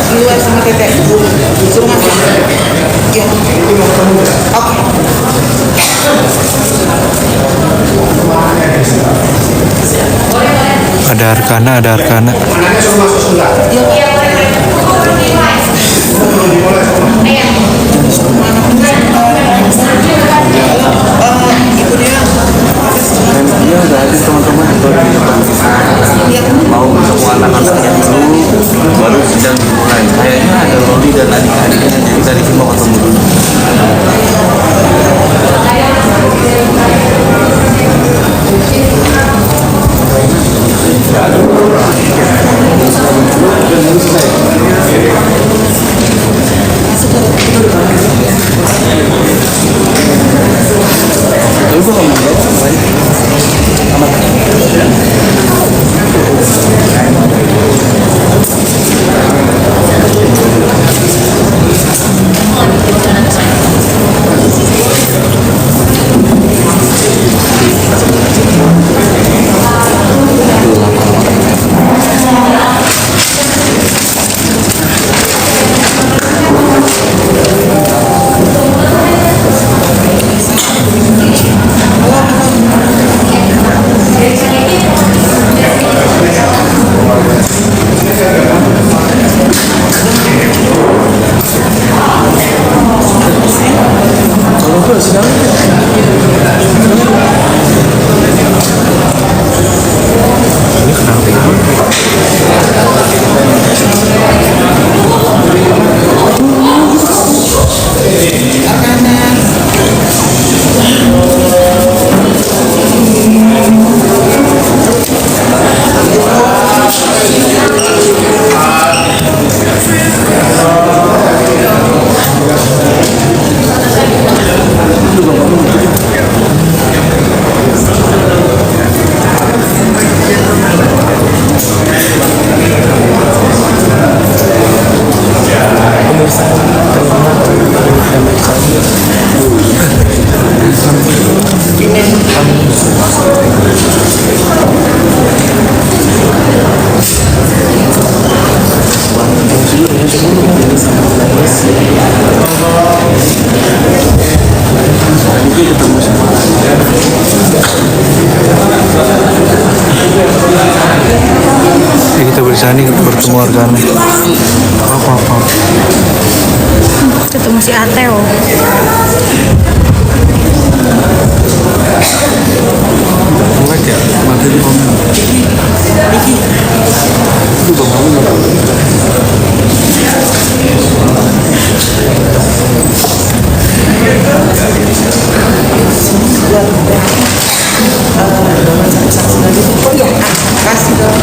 Di luar sama Tete. Suruh masuk. Ya. Oke. Ada Arkana. Dia udah habis teman-teman mau ketemu anak-anaknya dulu baru sidang dimulai. Kayaknya ada Loli dan adik-adiknya, jadi tadi cuma ketemu dulu. Kita bersani bertemu Arkana. Apa? Ketemu si Ateo. Buat ya, mati di momen. Itu bangun. Oh iya, kasih dong.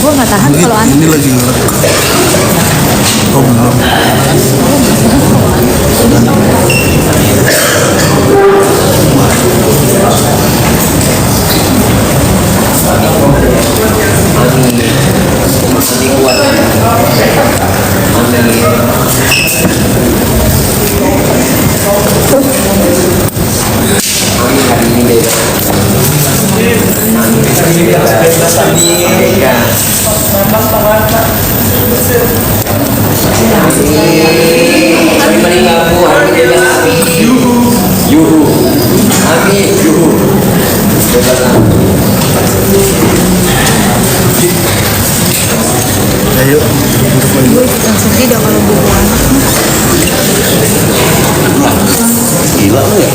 Gue nggak tahan kalau anak. Ini lagi ngerak. Oh belum. Kami meninggalku hari ini api. Yuhu. Amin. Yuhu. Ayo. Gue ikutan sedih dah kalau gue bawa anak. Gila lu ya.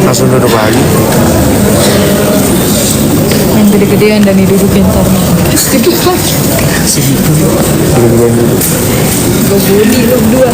Langsung duduk lagi. Yang gede-gedean dan didudukin ntar nih. Duduk lagi. Duduk dulu. Gue budi lu berdua.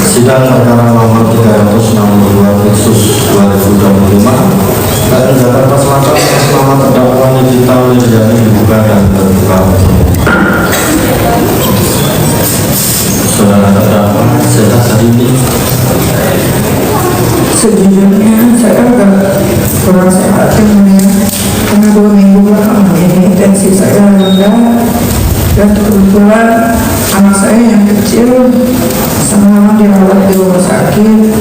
Sidang perkara nomor 362 Khusus 2025 dan Jakarta Selatan atas nama terdakwa Nikita Wirjani dibuka dan terbuka. Saudara terdakwa, sehat hari ini? Sejujurnya saya agak kurang sehat ya, karena 2 minggu belakangan ini tensi saya rendah, dan kebetulan anak saya yang kecil sama dirawat di rumah sakit,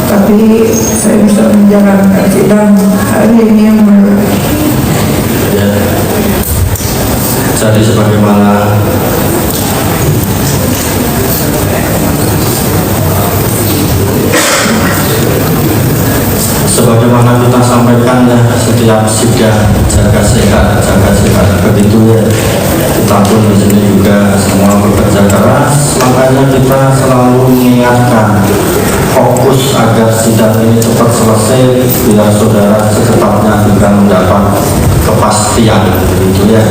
tapi saya bisa menjalankan sidang hari ini yang baru. Ya. Jadi sebagaimana kita sampaikan ya, setiap sidang jaga sehat, begitu ya. Kita pun di sini juga semua bekerja keras, makanya kita selalu mengingatkan fokus agar sidang ini cepat selesai biar saudara secepatnya juga mendapat kepastian, begitu ya.